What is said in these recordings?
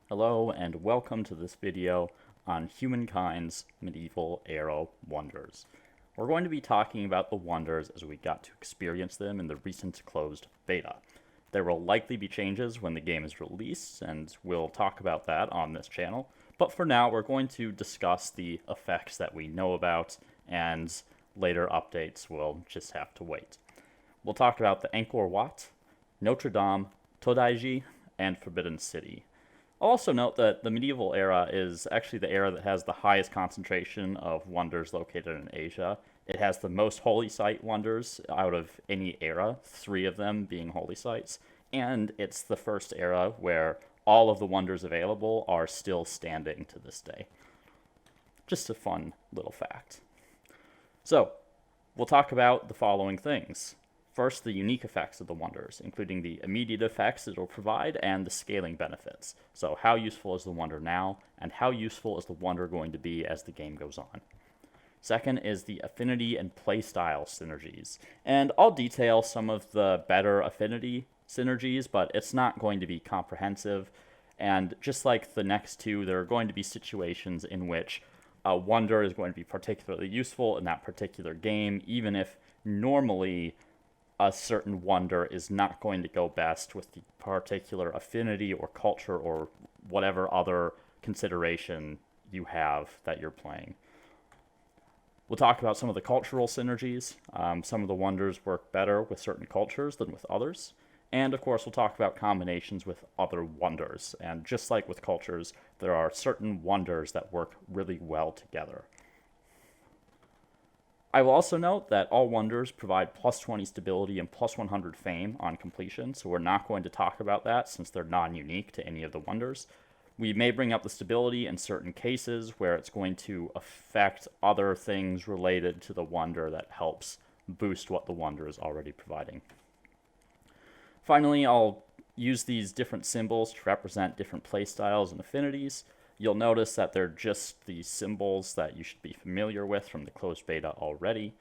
Hello and welcome to this video on Humankind's medieval era wonders. We're going to be talking about the wonders as we got to experience them in the recent closed beta. There will likely be changes when the game is released, and we'll talk about that on this channel. But for now, we're going to discuss the effects that we know about, and later updates will just have to wait. We'll talk about the Angkor Wat, Notre Dame, Todai-Ji, and Forbidden City. I'll also note that the medieval era is actually the era that has the highest concentration of wonders located in Asia. It has the most holy site wonders out of any era, 3 of them being holy sites, and it's the first era where all of the wonders available are still standing to this day. Just a fun little fact. So, we'll talk about the following things. First, the unique effects of the wonders, including the immediate effects it will provide and the scaling benefits. So how useful is the wonder now, and how useful is the wonder going to be as the game goes on? Second is the affinity and playstyle synergies. And I'll detail some of the better affinity synergies, but it's not going to be comprehensive. And just like the next two, there are going to be situations in which a wonder is going to be particularly useful in that particular game, even if normally a certain wonder is not going to go best with the particular affinity or culture or whatever other consideration you have that you're playing. We'll talk about some of the cultural synergies. Some of the wonders work better with certain cultures than with others. And of course, we'll talk about combinations with other wonders. And just like with cultures, there are certain wonders that work really well together. I will also note that all wonders provide plus 20 stability and plus 100 fame on completion, so we're not going to talk about that since they're non-unique to any of the wonders. We may bring up the stability in certain cases where it's going to affect other things related to the wonder that helps boost what the wonder is already providing. Finally, I'll use these different symbols to represent different playstyles and affinities. You'll notice that they're just the symbols that you should be familiar with from the closed beta already.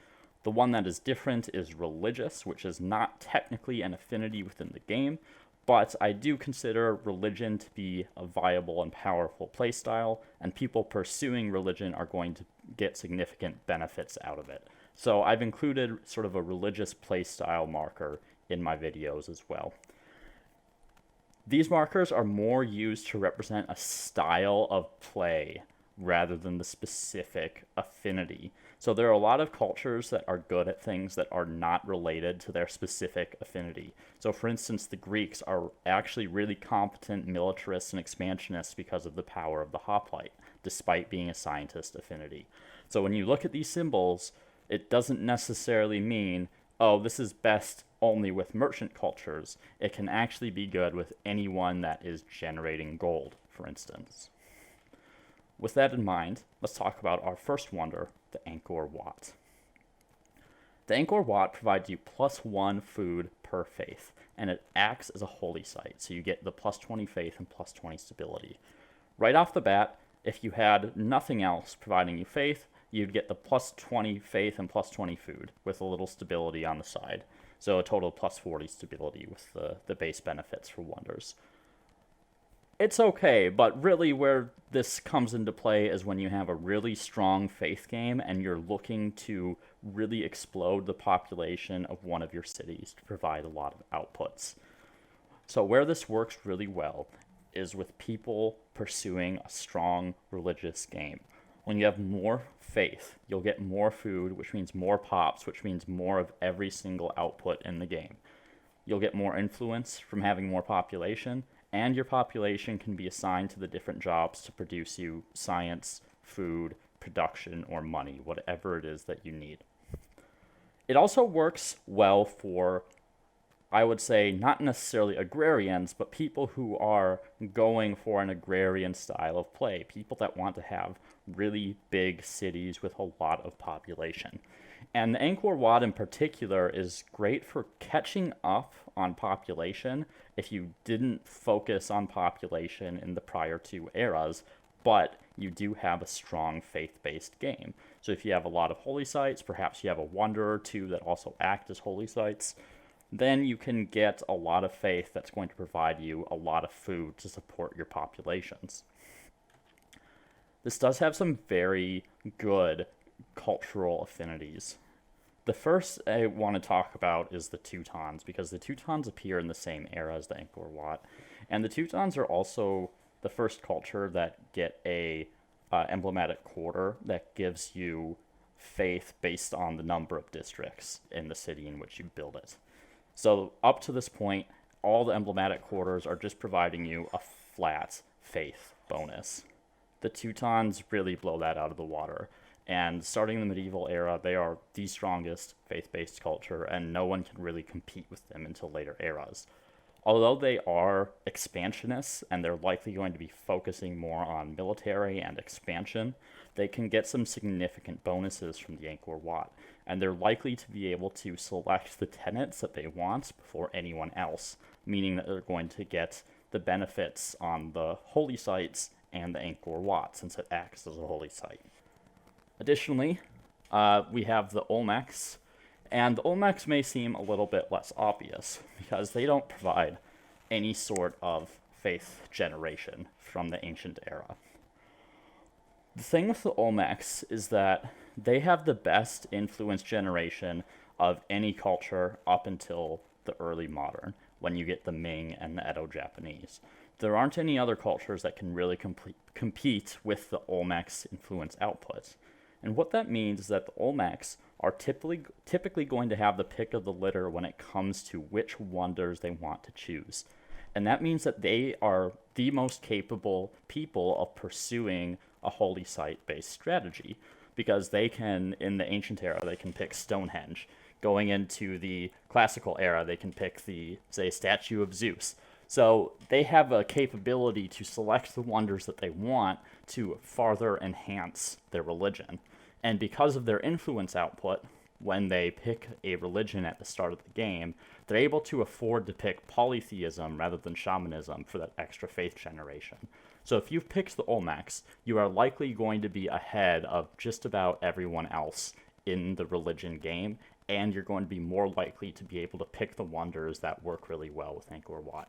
The one that is different is religious, which is not technically an affinity within the game, but I do consider religion to be a viable and powerful playstyle, and people pursuing religion are going to get significant benefits out of it. So I've included sort of a religious playstyle marker in my videos as well. These markers are more used to represent a style of play rather than the specific affinity. So there are a lot of cultures that are good at things that are not related to their specific affinity. So for instance, the Greeks are actually really competent militarists and expansionists because of the power of the hoplite, despite being a scientist affinity. So when you look at these symbols, it doesn't necessarily mean, oh, this is best only with merchant cultures. It can actually be good with anyone that is generating gold, for instance. With that in mind, let's talk about our first wonder, the Angkor Wat. The Angkor Wat provides you plus 1 food per faith, and it acts as a holy site, so you get the plus 20 faith and plus 20 stability. Right off the bat, if you had nothing else providing you faith, you'd get the plus 20 faith and plus 20 food with a little stability on the side. So a total of plus 40 stability with the base benefits for wonders. It's okay, but really where this comes into play is when you have a really strong faith game and you're looking to really explode the population of one of your cities to provide a lot of outputs. So where this works really well is with people pursuing a strong religious game. When you have more faith, you'll get more food, which means more pops, which means more of every single output in the game. You'll get more influence from having more population, and your population can be assigned to the different jobs to produce you science, food, production, or money, whatever it is that you need. It also works well for, I would say, not necessarily agrarians, but people who are going for an agrarian style of play, people that want to have really big cities with a lot of population. And the Angkor Wat in particular is great for catching up on population if you didn't focus on population in the prior 2 eras, but you do have a strong faith-based game. So if you have a lot of holy sites, perhaps you have a wonder or 2 that also act as holy sites, then you can get a lot of faith that's going to provide you a lot of food to support your populations. This does have some very good cultural affinities. The first I want to talk about is the Teutons, because the Teutons appear in the same era as the Angkor Wat. And the Teutons are also the first culture that get a emblematic quarter that gives you faith based on the number of districts in the city in which you build it. So up to this point, all the emblematic quarters are just providing you a flat faith bonus. The Teutons really blow that out of the water. And starting in the medieval era, they are the strongest faith-based culture, and no one can really compete with them until later eras. Although they are expansionists, and they're likely going to be focusing more on military and expansion, they can get some significant bonuses from the Angkor Wat, and they're likely to be able to select the tenets that they want before anyone else, meaning that they're going to get the benefits on the holy sites and the Angkor Wat, since it acts as a holy site. Additionally, we have the Olmecs, and the Olmecs may seem a little bit less obvious because they don't provide any sort of faith generation from the ancient era. The thing with the Olmecs is that they have the best influence generation of any culture up until the early modern, when you get the Ming and the Edo-Japanese. There aren't any other cultures that can really compete with the Olmecs' influence output. And what that means is that the Olmecs are typically going to have the pick of the litter when it comes to which wonders they want to choose. And that means that they are the most capable people of pursuing a holy site-based strategy, because they can, in the ancient era, they can pick Stonehenge. Going into the classical era, they can pick the, say, statue of Zeus. So they have a capability to select the wonders that they want to farther enhance their religion. And because of their influence output, when they pick a religion at the start of the game, they're able to afford to pick polytheism rather than shamanism for that extra faith generation. So if you've picked the Olmecs, you are likely going to be ahead of just about everyone else in the religion game, and you're going to be more likely to be able to pick the wonders that work really well with Angkor Wat.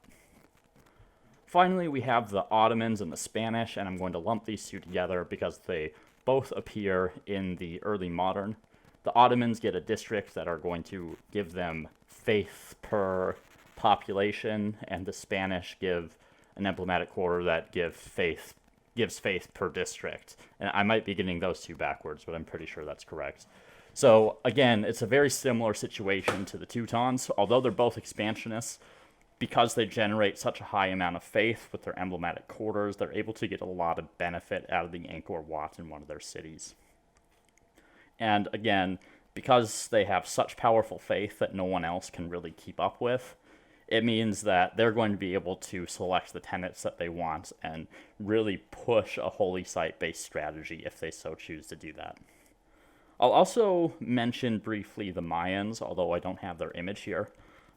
Finally, we have the Ottomans and the Spanish, and I'm going to lump these two together because they both appear in the early modern. The Ottomans get a district that are going to give them faith per population, and the Spanish give an emblematic quarter that gives faith per district. And I might be getting those two backwards, but I'm pretty sure that's correct. So again, it's a very similar situation to the Teutons. Although they're both expansionists, because they generate such a high amount of faith with their emblematic quarters, they're able to get a lot of benefit out of the Angkor Wat in one of their cities. And again, because they have such powerful faith that no one else can really keep up with, it means that they're going to be able to select the tenets that they want and really push a holy site-based strategy if they so choose to do that. I'll also mention briefly the Mayans, although I don't have their image here,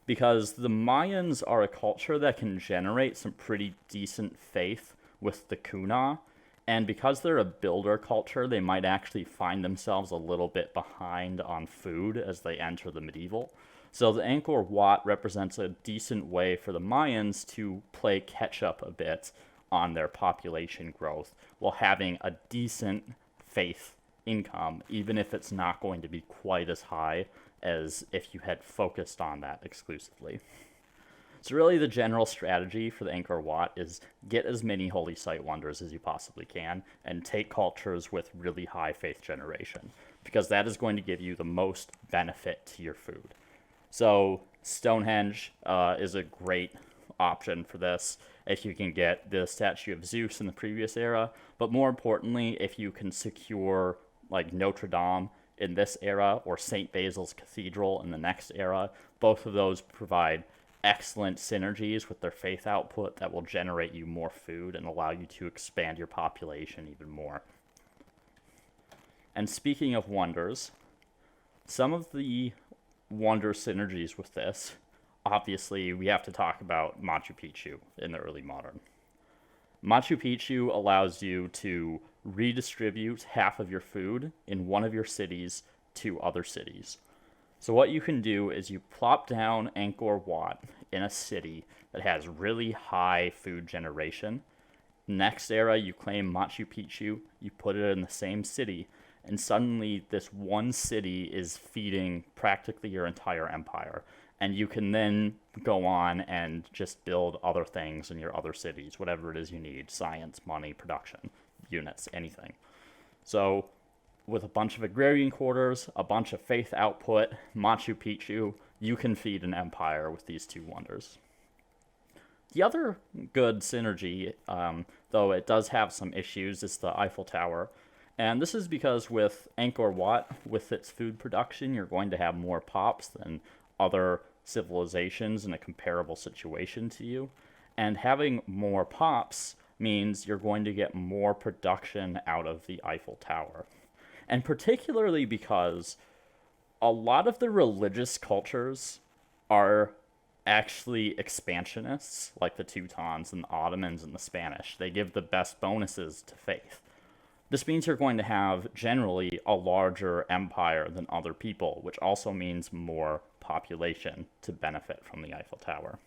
because the Mayans are a culture that can generate some pretty decent faith with the Kuna, and because they're a builder culture, they might actually find themselves a little bit behind on food as they enter the medieval. So the Angkor Wat represents a decent way for the Mayans to play catch-up a bit on their population growth while having a decent faith income, even if it's not going to be quite as high as if you had focused on that exclusively. So really the general strategy for the Angkor Wat is get as many holy site wonders as you possibly can and take cultures with really high faith generation, because that is going to give you the most benefit to your food. So Stonehenge is a great option for this if you can get the statue of Zeus in the previous era, but more importantly, if you can secure like Notre Dame in this era or St. Basil's Cathedral in the next era. Both of those provide excellent synergies with their faith output that will generate you more food and allow you to expand your population even more. And speaking of wonders, some of the wonder synergies with this, obviously we have to talk about Machu Picchu in the early modern. Machu Picchu allows you to redistribute half of your food in one of your cities to other cities. So what you can do is you plop down Angkor Wat in a city that has really high food generation. Next era, you claim Machu Picchu, you put it in the same city, and suddenly this one city is feeding practically your entire empire. And you can then go on and just build other things in your other cities, whatever it is you need: science, money, production, units, anything. So, with a bunch of agrarian quarters, a bunch of faith output, Machu Picchu, you can feed an empire with these two wonders. The other good synergy, though it does have some issues, is the Eiffel Tower. And this is because with Angkor Wat, with its food production, you're going to have more pops than other civilizations in a comparable situation to you. And having more pops means you're going to get more production out of the Eiffel Tower. And particularly because a lot of the religious cultures are actually expansionists, like the Teutons and the Ottomans and the Spanish. They give the best bonuses to faith. This means you're going to have generally a larger empire than other people, which also means more population to benefit from the Eiffel Tower.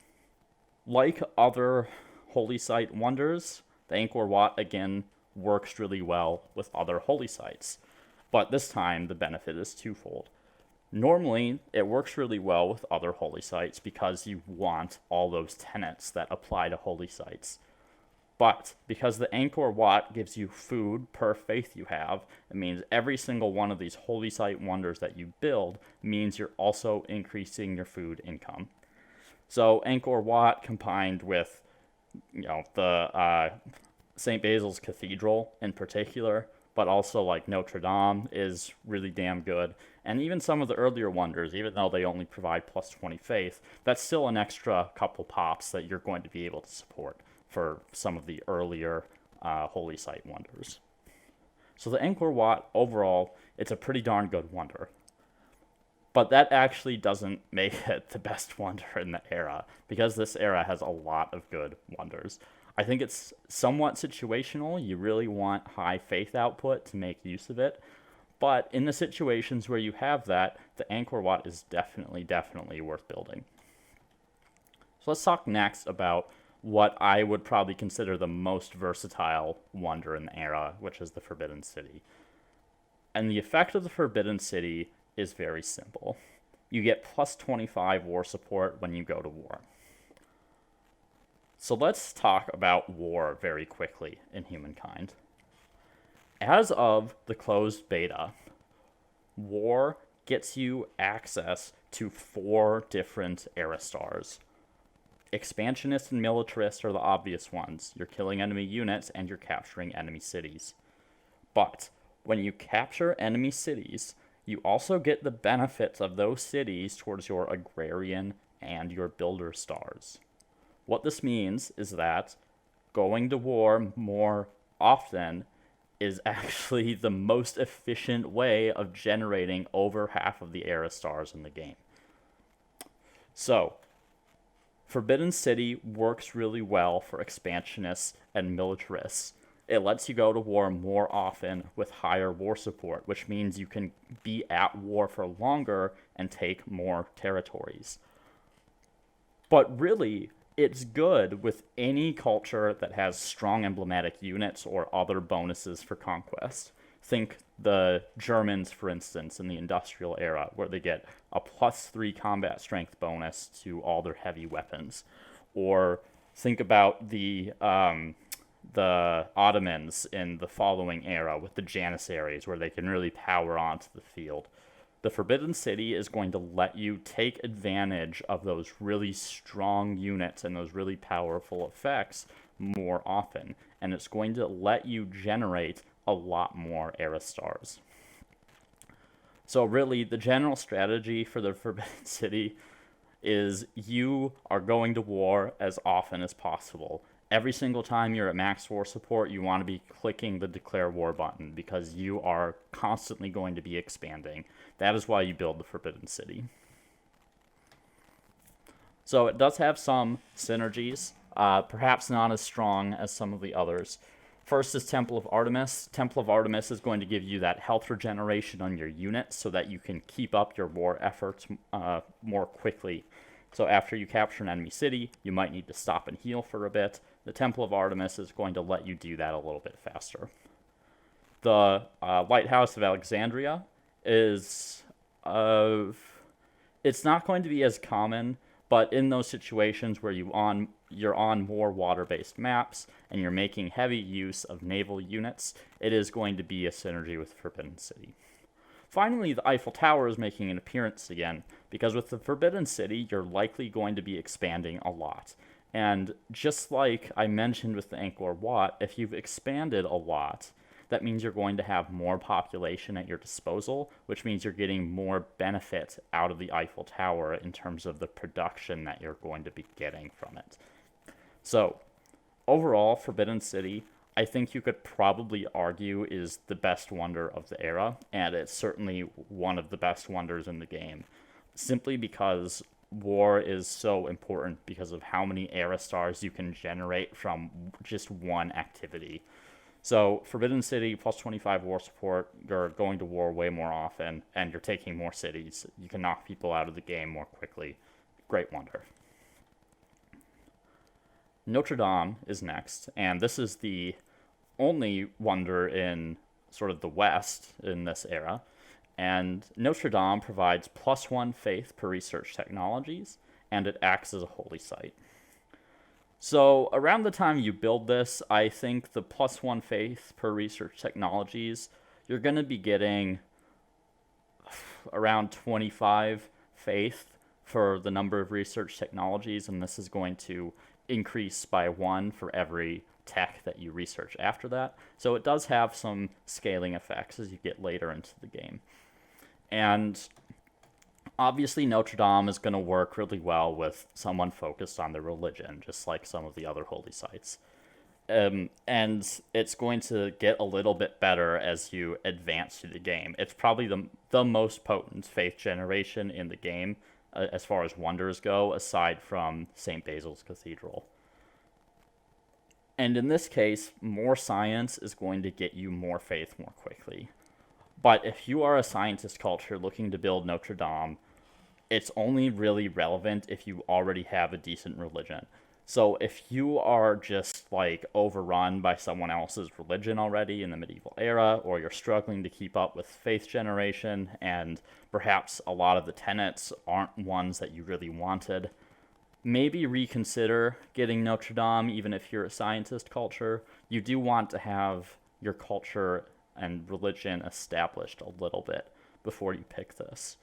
Like other holy site wonders, the Angkor Wat again works really well with other holy sites, but this time the benefit is twofold. Normally, it works really well with other holy sites because you want all those tenets that apply to holy sites. But because the Angkor Wat gives you food per faith you have, it means every single one of these holy site wonders that you build means you're also increasing your food income. So Angkor Wat combined with, the St. Basil's Cathedral in particular, but also like Notre Dame is really damn good. And even some of the earlier wonders, even though they only provide plus 20 faith, that's still an extra couple pops that you're going to be able to support for some of the earlier holy site wonders. So the Angkor Wat, overall, it's a pretty darn good wonder. But that actually doesn't make it the best wonder in the era, because this era has a lot of good wonders. I think it's somewhat situational. You really want high faith output to make use of it. But in the situations where you have that, the Angkor Wat is definitely worth building. So let's talk next about what I would probably consider the most versatile wonder in the era, which is the Forbidden City. And the effect of the Forbidden City is very simple. You get plus 25 war support when you go to war. So let's talk about war very quickly in Humankind. As of the closed beta, war gets you access to 4 different era stars. Expansionist and militarist are the obvious ones. You're killing enemy units and you're capturing enemy cities. But when you capture enemy cities, you also get the benefits of those cities towards your agrarian and your builder stars. What this means is that going to war more often is actually the most efficient way of generating over half of the era stars in the game. So, Forbidden City works really well for expansionists and militarists. It lets you go to war more often with higher war support, which means you can be at war for longer and take more territories. But really, it's good with any culture that has strong emblematic units or other bonuses for conquest. Think the Germans, for instance, in the industrial era, where they get a plus 3 combat strength bonus to all their heavy weapons. Or think about the Ottomans in the following era with the Janissaries, where they can really power onto the field. The Forbidden City is going to let you take advantage of those really strong units and those really powerful effects more often. And it's going to let you generate a lot more era stars. So really, the general strategy for the Forbidden City is you are going to war as often as possible. Every single time you're at max war support, you want to be clicking the declare war button because you are constantly going to be expanding. That is why you build the Forbidden City. So it does have some synergies, perhaps not as strong as some of the others. First is Temple of Artemis. Temple of Artemis is going to give you that health regeneration on your units so that you can keep up your war efforts more quickly. So after you capture an enemy city, you might need to stop and heal for a bit. The Temple of Artemis is going to let you do that a little bit faster. The Lighthouse of Alexandria is... it's not going to be as common, but in those situations where you're on more water-based maps and you're making heavy use of naval units, it is going to be a synergy with Forbidden City. Finally, the Eiffel Tower is making an appearance again, because with the Forbidden City, you're likely going to be expanding a lot. And just like I mentioned with the Angkor Wat, if you've expanded a lot, that means you're going to have more population at your disposal, which means you're getting more benefit out of the Eiffel Tower in terms of the production that you're going to be getting from it. So, overall, Forbidden City, I think you could probably argue is the best wonder of the era, and it's certainly one of the best wonders in the game, simply because war is so important because of how many era stars you can generate from just one activity. So, Forbidden City, plus 25 war support, you're going to war way more often, and you're taking more cities. You can knock people out of the game more quickly. Great wonder. Notre Dame is next, and this is the only wonder in sort of the West in this era. And Notre Dame provides plus 1 faith per research technologies, and it acts as a holy site. So around the time you build this, I think the plus 1 faith per research technologies, you're going to be getting around 25 faith for the number of research technologies, and this is going to increase by 1 for every tech that you research after that. So it does have some scaling effects as you get later into the game. And obviously, Notre Dame is going to work really well with someone focused on their religion, just like some of the other holy sites. And it's going to get a little bit better as you advance through the game. It's probably the most potent faith generation in the game, as far as wonders go, aside from St. Basil's Cathedral. And in this case, more science is going to get you more faith more quickly. But if you are a scientist culture looking to build Notre Dame, it's only really relevant if you already have a decent religion. So if you are just like overrun by someone else's religion already in the medieval era, or you're struggling to keep up with faith generation, and perhaps a lot of the tenets aren't ones that you really wanted, maybe reconsider getting Notre Dame, even if you're a scientist culture. You do want to have your culture and religion established a little bit before you pick this.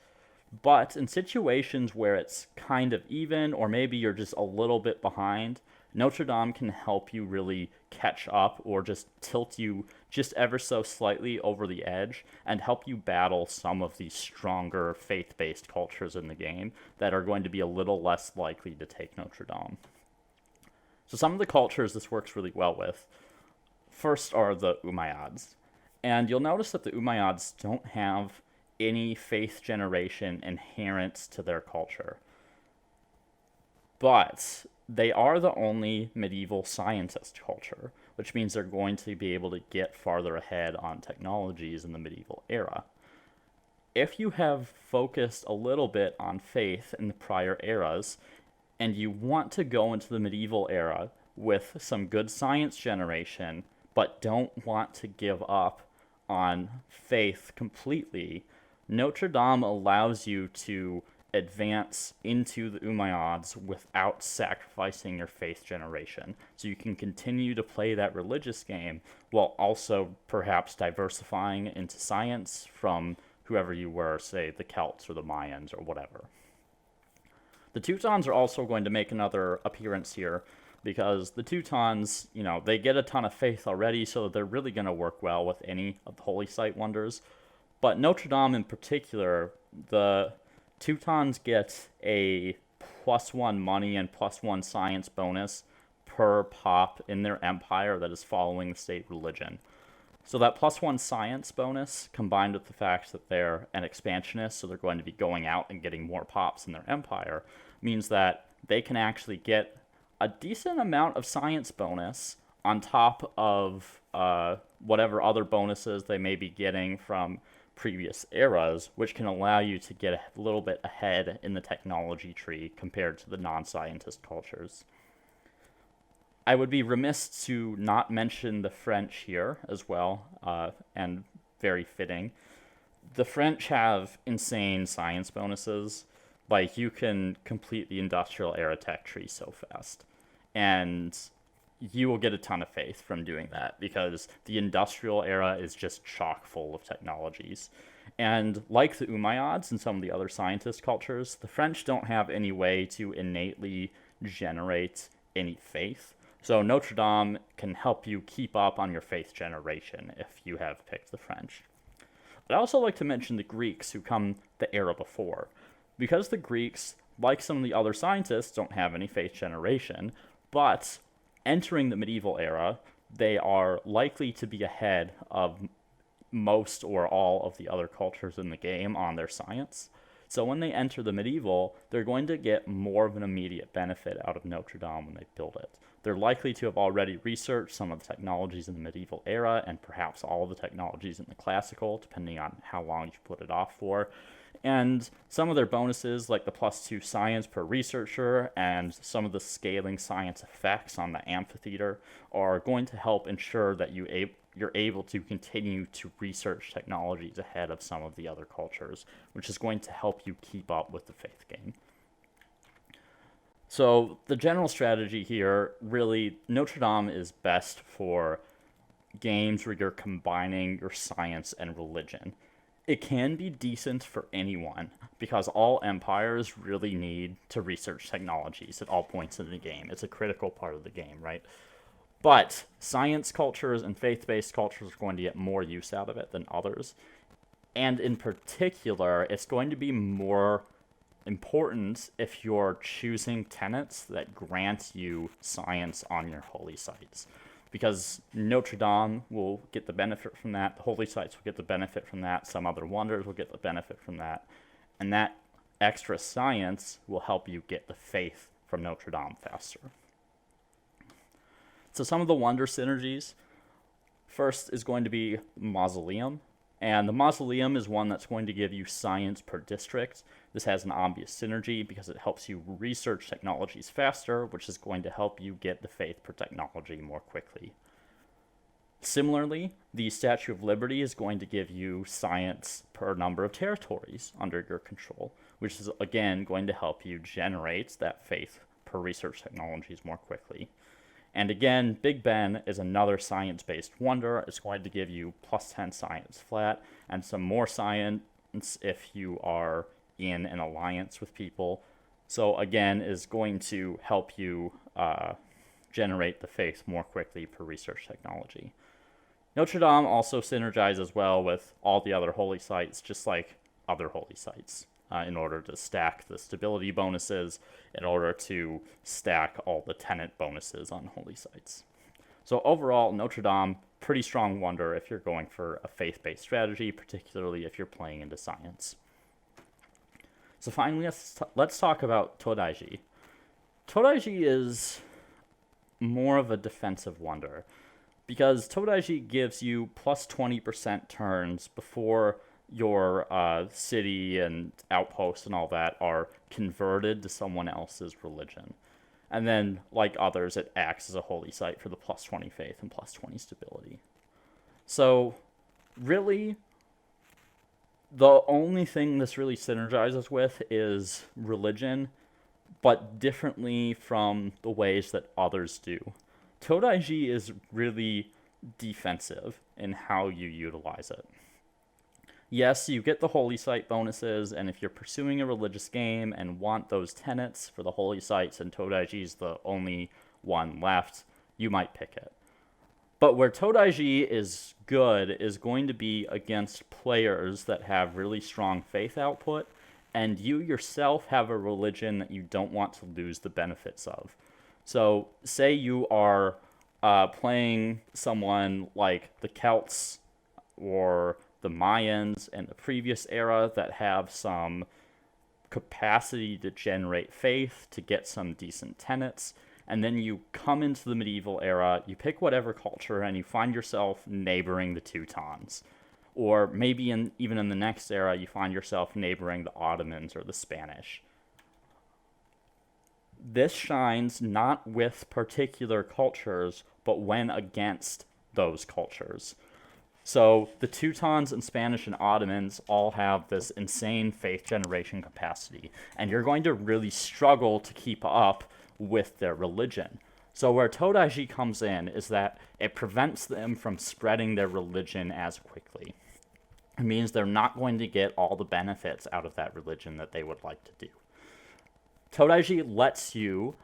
But in situations where it's kind of even, or maybe you're just a little bit behind, Notre Dame can help you really catch up or just tilt you just ever so slightly over the edge and help you battle some of these stronger faith-based cultures in the game that are going to be a little less likely to take Notre Dame. So some of the cultures this works really well with, first are the Umayyads. And you'll notice that the Umayyads don't have any faith generation inherent to their culture. But they are the only medieval scientist culture, which means they're going to be able to get farther ahead on technologies in the medieval era. If you have focused a little bit on faith in the prior eras, and you want to go into the medieval era with some good science generation, but don't want to give up on faith completely, Notre Dame allows you to advance into the Umayyads without sacrificing your faith generation. So you can continue to play that religious game while also perhaps diversifying into science from whoever you were, say the Celts or the Mayans or whatever. The Teutons are also going to make another appearance here because the Teutons, they get a ton of faith already, so they're really going to work well with any of the holy site wonders. But Notre Dame in particular, the Teutons get a +1 money and +1 science bonus per pop in their empire that is following the state religion. So that +1 science bonus, combined with the fact that they're an expansionist, so they're going to be going out and getting more pops in their empire, means that they can actually get a decent amount of science bonus on top of whatever other bonuses they may be getting from previous eras, which can allow you to get a little bit ahead in the technology tree compared to the non-scientist cultures. I would be remiss to not mention the French here as well, and very fitting. The French have insane science bonuses. Like, you can complete the industrial era tech tree so fast. And you will get a ton of faith from doing that, because the industrial era is just chock full of technologies. And like the Umayyads and some of the other scientist cultures, the French don't have any way to innately generate any faith. So Notre Dame can help you keep up on your faith generation if you have picked the French. I'd also like to mention the Greeks, who come the era before. Because the Greeks, like some of the other scientists, don't have any faith generation, but entering the medieval era, they are likely to be ahead of most or all of the other cultures in the game on their science. So when they enter the medieval, they're going to get more of an immediate benefit out of Notre Dame when they build it. They're likely to have already researched some of the technologies in the medieval era, and perhaps all of the technologies in the classical, depending on how long you put it off for. And some of their bonuses, like the +2 science per researcher and some of the scaling science effects on the amphitheater, are going to help ensure that you're able to continue to research technologies ahead of some of the other cultures, which is going to help you keep up with the faith game. So the general strategy here, really, Notre Dame is best for games where you're combining your science and religion. It can be decent for anyone, because all empires really need to research technologies at all points in the game. It's a critical part of the game, right? But science cultures and faith-based cultures are going to get more use out of it than others. And in particular, it's going to be more important if you're choosing tenets that grant you science on your holy sites. Because Notre Dame will get the benefit from that, the holy sites will get the benefit from that, some other wonders will get the benefit from that, and that extra science will help you get the faith from Notre Dame faster. So some of the wonder synergies, first is going to be Mausoleum, and the Mausoleum is one that's going to give you science per district. This has an obvious synergy because it helps you research technologies faster, which is going to help you get the faith per technology more quickly. Similarly, the Statue of Liberty is going to give you science per number of territories under your control, which is again going to help you generate that faith per research technologies more quickly. And again, Big Ben is another science-based wonder. It's going to give you +10 science flat and some more science if you are in an alliance with people. So again, is going to help you generate the faith more quickly per research technology. Notre Dame also synergizes well with all the other holy sites, just like other holy sites, in order to stack the stability bonuses, in order to stack all the tenant bonuses on holy sites. So overall, Notre Dame, pretty strong wonder if you're going for a faith-based strategy, particularly if you're playing into science. So finally, let's talk about Todai-Ji. Todai-Ji is more of a defensive wonder, because Todai-Ji gives you +20% turns before your city and outposts and all that are converted to someone else's religion. And then, like others, it acts as a holy site for the +20 faith and +20 stability. So, really, the only thing this really synergizes with is religion, but differently from the ways that others do. Todai-Ji is really defensive in how you utilize it. Yes, you get the holy site bonuses, and if you're pursuing a religious game and want those tenets for the holy sites and Todai-Ji is the only one left, you might pick it. But where Todai-Ji is good is going to be against players that have really strong faith output, and you yourself have a religion that you don't want to lose the benefits of. So, say you are playing someone like the Celts or the Mayans in the previous era that have some capacity to generate faith, to get some decent tenets, and then you come into the medieval era, you pick whatever culture, and you find yourself neighboring the Teutons. Or maybe even in the next era, you find yourself neighboring the Ottomans or the Spanish. This shines not with particular cultures, but when against those cultures. So the Teutons and Spanish and Ottomans all have this insane faith generation capacity, and you're going to really struggle to keep up with their religion. So where Todai-Ji comes in is that it prevents them from spreading their religion as quickly. It means they're not going to get all the benefits out of that religion that they would like to do. Todai-Ji lets you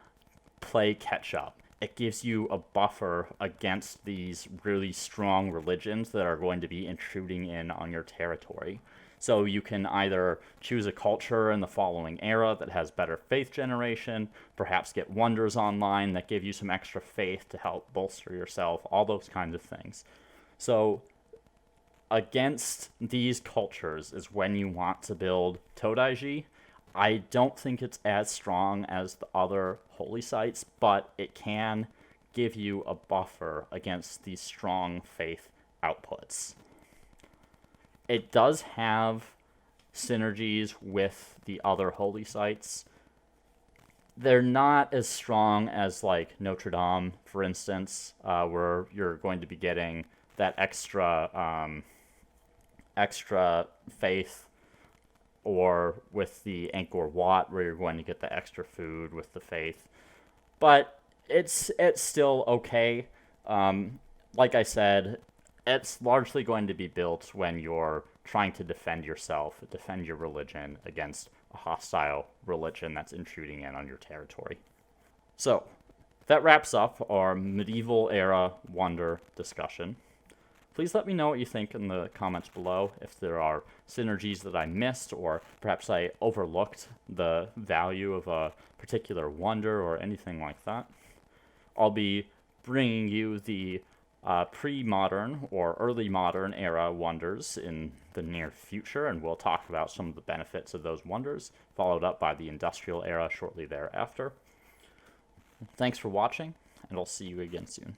play catch up. It gives you a buffer against these really strong religions that are going to be intruding in on your territory. So you can either choose a culture in the following era that has better faith generation, perhaps get wonders online that give you some extra faith to help bolster yourself, all those kinds of things. So against these cultures is when you want to build Todai-Ji. I don't think it's as strong as the other holy sites, but it can give you a buffer against these strong faith outputs. It does have synergies with the other holy sites. They're not as strong as like Notre Dame, for instance, where you're going to be getting that extra faith, or with the Angkor Wat, where you're going to get the extra food with the faith. But it's still okay. Like I said, it's largely going to be built when you're trying to defend yourself, defend your religion against a hostile religion that's intruding in on your territory. So, that wraps up our medieval era wonder discussion. Please let me know what you think in the comments below, if there are synergies that I missed, or perhaps I overlooked the value of a particular wonder or anything like that. I'll be bringing you the pre-modern or early modern era wonders in the near future, and we'll talk about some of the benefits of those wonders, followed up by the industrial era shortly thereafter. Thanks for watching, and I'll see you again soon.